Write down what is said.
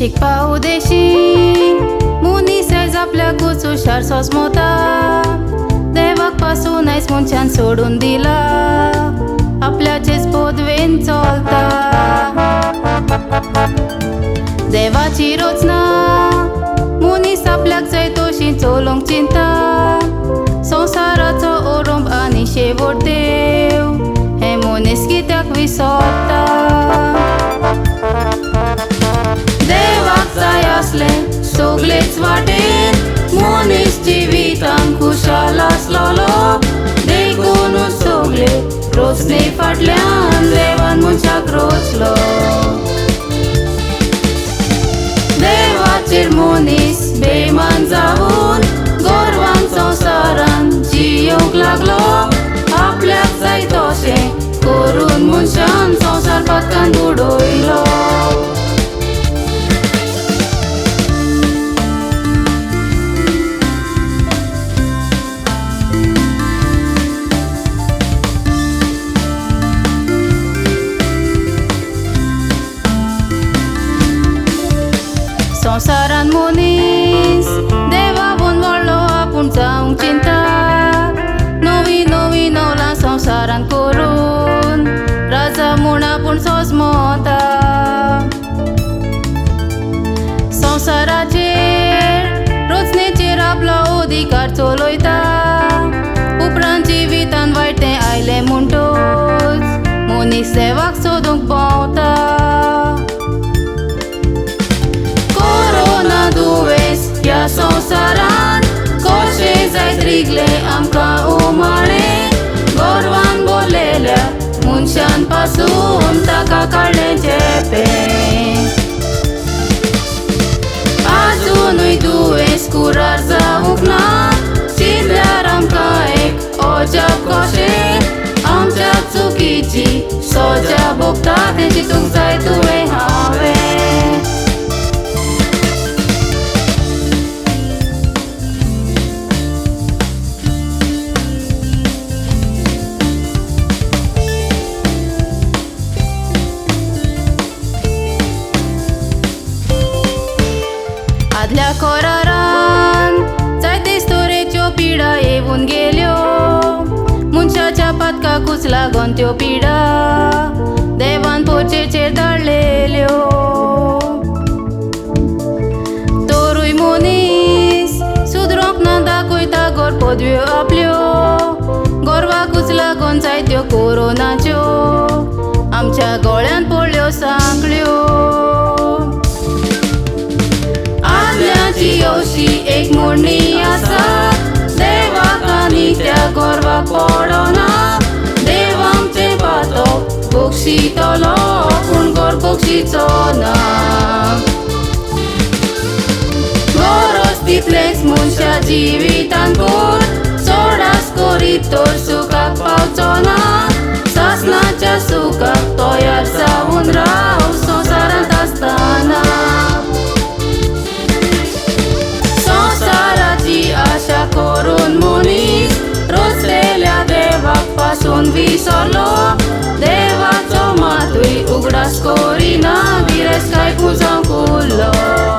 शिकपा उदेशी मनीस आयज आपल्याकूच हुशार सोसमोता. देवाक पासून आयज मनशान सोडून दिला, आपल्याचेच पोदवेन चलता. देवाची रचना मनीस आपल्याक जाय तशी चलोवंक चिंता. संवसाराचो ओरंब आनी शेवट देव हे मनीस कित्याक विसरता. देवाक जाय आसले सगळेच वाटेन मनीस जिवितान खुशाल आसलोलो. देखूनच सगळे रचने फाटल्यान देवान मनशाक रचलो. देवाचेर मनीस बेमान जावन गर्वान संवसारान जियोंक लागलो. आपल्याक जाय तशें करून मनशान संवसार पातकान बुडयलो. संवसारान मनीस देवावून व्हडलो आपूण जावंक चिंता. नवी नवी नवलां संवसारान करून राजा म्हूण आपूण सोजमोता. संवसाराचेर रचनेचेर आपलो अधिकार चलयता. उपरांत जिवितान वायटें आयलें म्हणटच मनीस देवाक सोदूंक पावता. दुवेस ह्या संवसारान कशें जायत रिगले आमकां उमाळे. गर्वान बोलेल्या मनशान पासून ताका काडलें चेपें. आजुनूय दुवेस कुरार जावंक ना. चिंतल्यार आमकां एक अजाप कशें आमच्या चुकीची सजा भोगता तें चिंतूंक जाय तुवें हांवें. आदल्या कोरारान जायतेच तरेच्यो पिडा येवून गेल्यो. मनशाच्या पातकाकूच लागून त्यो पिडा देवान पोरचेचेर धाडलेल्यो. तोरूय मनीस सुदरोंक ना दाखयता गोर पदव्यो आपल्यो. गोरवाकूच लागून जायत्यो कोरोनाच्यो आमच्या गोळ्यान पडल्यो सांकल्यो. अशी एक म्हणणी आसा, देवाक आनी त्या गोरवाक पडना. देव आमचें पातक बक्षितलो पूण गोर बक्षिचो ना. गरज तितलेंच मनशा जिवितान कर. चडास करीत तर सुखाक पावचो ना. सासणाच्या सुखाक तयार जावन राव संवसारांत आसतना. आशा करून मनीस रचलेल्या देवाक पासून विसरलो. देवाचो मातूय उगडास करिना गिरेस्त काय पुजावंक उरलो.